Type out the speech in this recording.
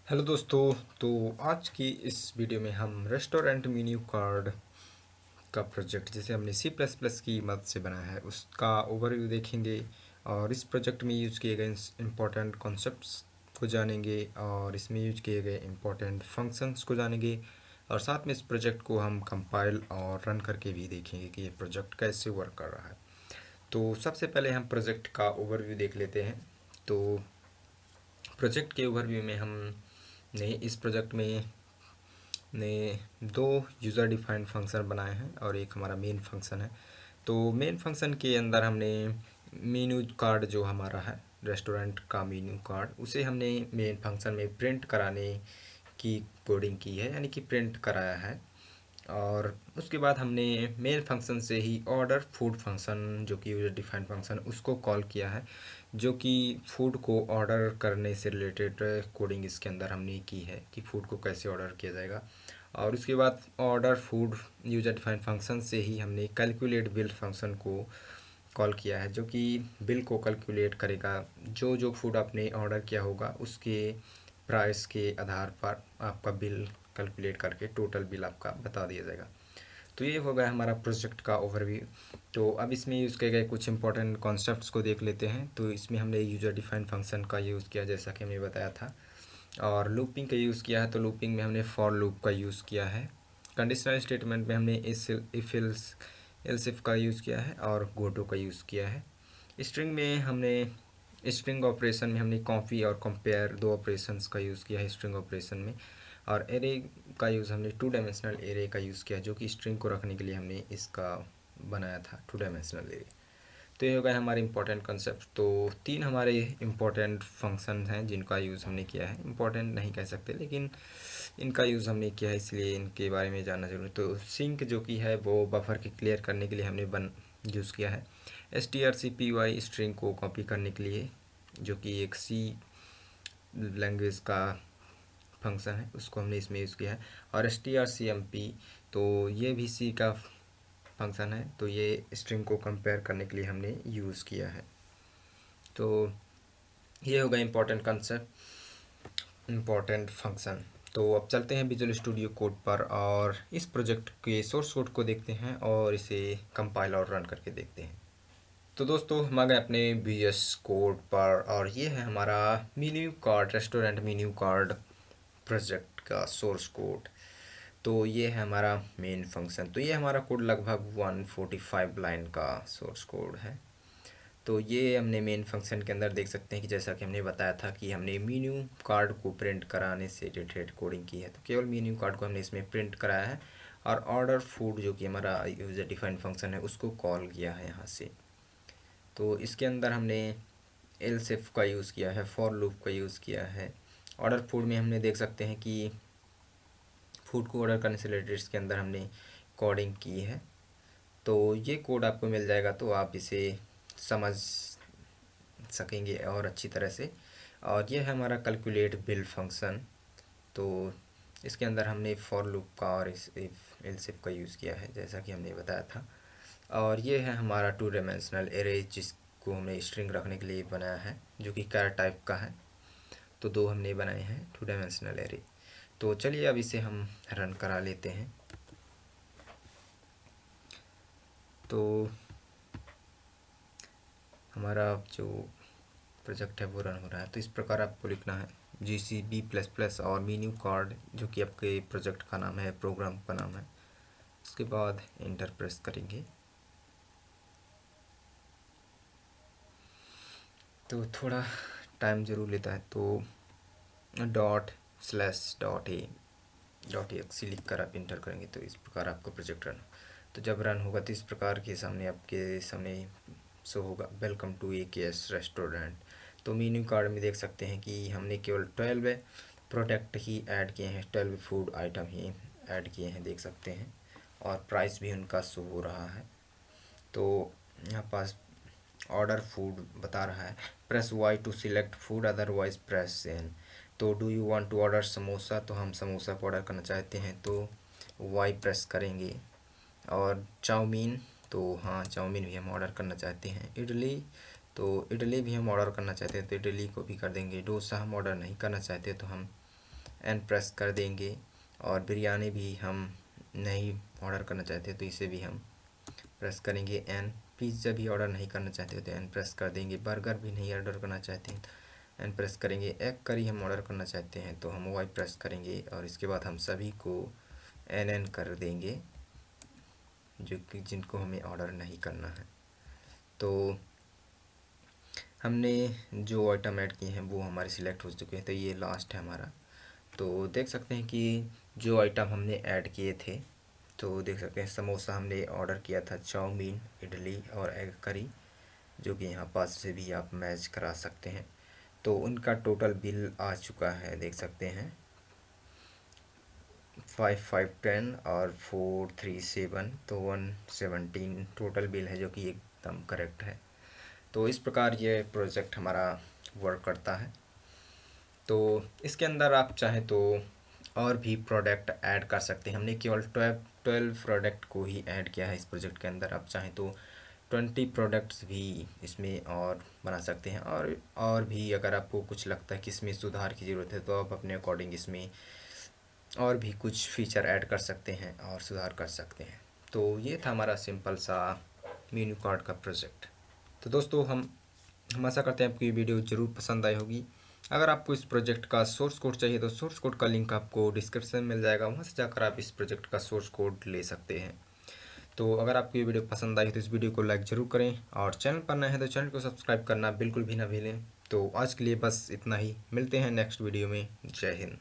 Hello दोस्तों। तो आज की इस वीडियो में हम रेस्टोरेंट मेन्यू कार्ड का प्रोजेक्ट जिसे हमने सी प्लस प्लस की मदद से बनाया है उसका ओवरव्यू देखेंगे और इस प्रोजेक्ट में यूज किए गए इम्पोर्टेंट कॉन्सेप्ट्स को जानेंगे और इसमें यूज किए गए इम्पोर्टेंट फंक्शंस को जानेंगे और साथ में इस प्रोजेक्ट को हम कंपाइल और रन करके भी देखेंगे कि ये प्रोजेक्ट कैसे वर्क कर रहा है। तो सबसे पहले हम प्रोजेक्ट का ओवरव्यू देख लेते हैं। तो प्रोजेक्ट के ओवरव्यू में हमने इस प्रोजेक्ट में ने दो यूज़र डिफाइंड फंक्शन बनाए हैं और एक हमारा मेन फंक्शन है। तो मेन फंक्शन के अंदर हमने मेन्यू कार्ड जो हमारा है रेस्टोरेंट का मेन्यू कार्ड उसे हमने मेन फंक्शन में प्रिंट कराने की कोडिंग की है, यानी कि प्रिंट कराया है। और उसके बाद हमने मेन फंक्शन से ही ऑर्डर फूड फंक्शन जो कि यूजर डिफाइंड फंक्शन उसको कॉल किया है, जो कि फूड को ऑर्डर करने से रिलेटेड कोडिंग इसके अंदर हमने की है कि फ़ूड को कैसे ऑर्डर किया जाएगा। और उसके बाद order food user defined function से ही हमने कैलकुलेट बिल फंक्शन को कॉल किया है, जो कि बिल को कैलकुलेट करेगा। जो जो फूड आपने ऑर्डर किया होगा उसके प्राइस के आधार पर आपका बिल कैलकुलेट करके टोटल बिल आपका बता दिया जाएगा। तो ये हो गया हमारा प्रोजेक्ट का ओवरव्यू। तो अब इसमें यूज़ किए गए कुछ इंपॉर्टेंट कॉन्सेप्ट्स को देख लेते हैं। तो इसमें हमने यूज़र डिफाइंड फंक्शन का यूज़ किया जैसा कि हमने बताया था, और लूपिंग का यूज़ किया है। तो लूपिंग में हमने फॉर लूप का यूज़ किया है। कंडीशनल स्टेटमेंट में हमने इफ एल्स इफ का यूज़ किया है और गोटो का यूज़ किया है। स्ट्रिंग में हमने स्ट्रिंग ऑपरेशन में हमने कॉपी और कंपेयर दो ऑपरेशंस का यूज़ किया है स्ट्रिंग ऑपरेशन में। और एरे का यूज़ हमने टू डायमेंशनल एरे का यूज़ किया, जो कि स्ट्रिंग को रखने के लिए हमने इसका बनाया था टू डायमेंशनल एरे। तो ये हो गया हमारे इंपॉर्टेंट कंसेप्ट। तो तीन हमारे इंपॉर्टेंट फंक्शन हैं जिनका यूज़ हमने किया है। इंपॉर्टेंट नहीं कह सकते, लेकिन इनका यूज़ हमने किया है, इसलिए इनके बारे में जानना जरूरी। तो सिंक जो कि है वो बफर के क्लियर करने के लिए हमने यूज़ किया है। strcpy स्ट्रिंग को कॉपी करने के लिए, जो कि एक सी लैंग्वेज का फंक्शन है, उसको हमने इसमें यूज़ किया है। और strcmp तो ये भी सी का फंक्शन है, तो ये स्ट्रिंग को कंपेयर करने के लिए हमने यूज़ किया है। तो ये होगा इम्पोर्टेंट कंसेप्ट, इम्पोर्टेंट फंक्शन। तो अब चलते हैं विजुअल स्टूडियो कोड पर और इस प्रोजेक्ट के सोर्स कोड को देखते हैं और इसे कंपाइल और रन करके देखते हैं। तो दोस्तों हम आ गए अपने VS कोड पर और ये है हमारा menu card, restaurant menu card project का सोर्स कोड। तो ये है हमारा मेन फंक्शन। तो ये हमारा कोड लगभग 145 लाइन का सोर्स कोड है। तो ये हमने मेन फंक्शन के अंदर देख सकते हैं कि जैसा कि हमने बताया था कि हमने मेन्यू कार्ड को प्रिंट कराने से रिलेटेड कोडिंग की है। तो केवल मेन्यू कार्ड को हमने इसमें प्रिंट कराया है और ऑर्डर फूड जो कि हमारा यूजर डिफाइंड फंक्शन है उसको कॉल किया है यहाँ से। तो इसके अंदर हमने एल्स इफ का यूज़ किया है, फॉर लूप का यूज़ किया है। ऑर्डर फूड में हमने देख सकते हैं कि फूड को ऑर्डर करने से रिलेटेड इसके अंदर हमने कोडिंग की है। तो ये कोड आपको मिल जाएगा तो आप इसे समझ सकेंगे और अच्छी तरह से। और ये है हमारा कैलकुलेट बिल फंक्शन। तो इसके अंदर हमने फॉर लूप का और इस एल्स इफ का यूज़ किया है जैसा कि हमने बताया था। और ये है हमारा टू डायमेंशनल एरे जिसको हमने स्ट्रिंग रखने के लिए बनाया है, जो कि कैर टाइप का है। तो दो हमने बनाए हैं टू डायमेंशनल एरे। तो चलिए अब इसे हम रन करा लेते हैं। तो हमारा जो प्रोजेक्ट है वो रन हो रहा है। तो इस प्रकार आपको लिखना है GCB++ और मेन्यू कार्ड जो कि आपके प्रोजेक्ट का नाम है, प्रोग्राम का नाम है। उसके बाद एंटर प्रेस करेंगे तो थोड़ा टाइम ज़रूर लेता है। तो ./.a.exe लिख कर आप इंटर करेंगे तो इस प्रकार आपका प्रोजेक्ट रन। तो जब रन होगा तो इस प्रकार के सामने आपके सामने शो होगा वेलकम टू AKS रेस्टोरेंट। तो मेन्यू कार्ड में देख सकते हैं कि हमने केवल 12 प्रोडक्ट ही ऐड किए हैं, 12 फूड आइटम ही ऐड किए हैं देख सकते हैं, और प्राइस भी उनका शो हो रहा है। तो यहाँ पास ऑर्डर फूड बता रहा है, press Y to select food otherwise press N। तो do you want to order samosa, तो हम समोसा को ऑर्डर करना चाहते हैं तो Y प्रेस करेंगे। और चाउमीन, तो हाँ चाउमीन भी हम ऑर्डर करना चाहते हैं। इडली, तो इडली भी हम ऑर्डर करना चाहते हैं तो इडली को भी कर देंगे। डोसा हम ऑर्डर नहीं करना चाहते तो हम एन प्रेस कर देंगे। और बिरयानी भी हम नहीं ऑर्डर करना चाहते तो इसे भी हम प्रेस करेंगे एन। पिज़्ज़ा भी ऑर्डर नहीं करना चाहते तो एन प्रेस कर देंगे। बर्गर भी नहीं ऑर्डर करना चाहते हैं तो एन प्रेस करेंगे। एग करी हम ऑर्डर करना चाहते हैं तो हम वाई प्रेस करेंगे और इसके बाद हम सभी को एन कर देंगे जो कि जिनको हमें ऑर्डर नहीं करना है। तो हमने जो आइटम ऐड किए हैं वो हमारे सिलेक्ट हो चुके हैं, तो ये लास्ट है हमारा। तो देख सकते हैं कि जो आइटम हमने ऐड किए थे, तो देख सकते हैं समोसा हमने ऑर्डर किया था, चाउमीन, इडली और एग करी, जो कि यहाँ पास से भी आप मैच करा सकते हैं। तो उनका टोटल बिल आ चुका है, देख सकते हैं 5510 और 437, तो 117 टोटल बिल है, जो कि एकदम करेक्ट है। तो इस प्रकार ये प्रोजेक्ट हमारा वर्क करता है। तो इसके अंदर आप चाहें तो और भी प्रोडक्ट ऐड कर सकते हैं। हमने केवल 12 प्रोडक्ट को ही ऐड किया है इस प्रोजेक्ट के अंदर। आप चाहें तो 20 प्रोडक्ट्स भी इसमें और बना सकते हैं। और भी अगर आपको कुछ लगता है कि इसमें सुधार की ज़रूरत है तो आप अपने अकॉर्डिंग इसमें और भी कुछ फीचर ऐड कर सकते हैं और सुधार कर सकते हैं। तो ये था हमारा सिंपल सा मेन्यू कार्ड का प्रोजेक्ट। तो दोस्तों हम आशा करते हैं आपको ये वीडियो ज़रूर पसंद आई होगी। अगर आपको इस प्रोजेक्ट का सोर्स कोड चाहिए तो सोर्स कोड का लिंक आपको डिस्क्रिप्शन में मिल जाएगा, वहाँ से जाकर आप इस प्रोजेक्ट का सोर्स कोड ले सकते हैं। तो अगर आपको ये वीडियो पसंद आई तो इस वीडियो को लाइक ज़रूर करें और चैनल पर नए हैं तो चैनल को सब्सक्राइब करना बिल्कुल भी ना भूलें। तो आज के लिए बस इतना ही, मिलते हैं नेक्स्ट वीडियो में। जय हिंद।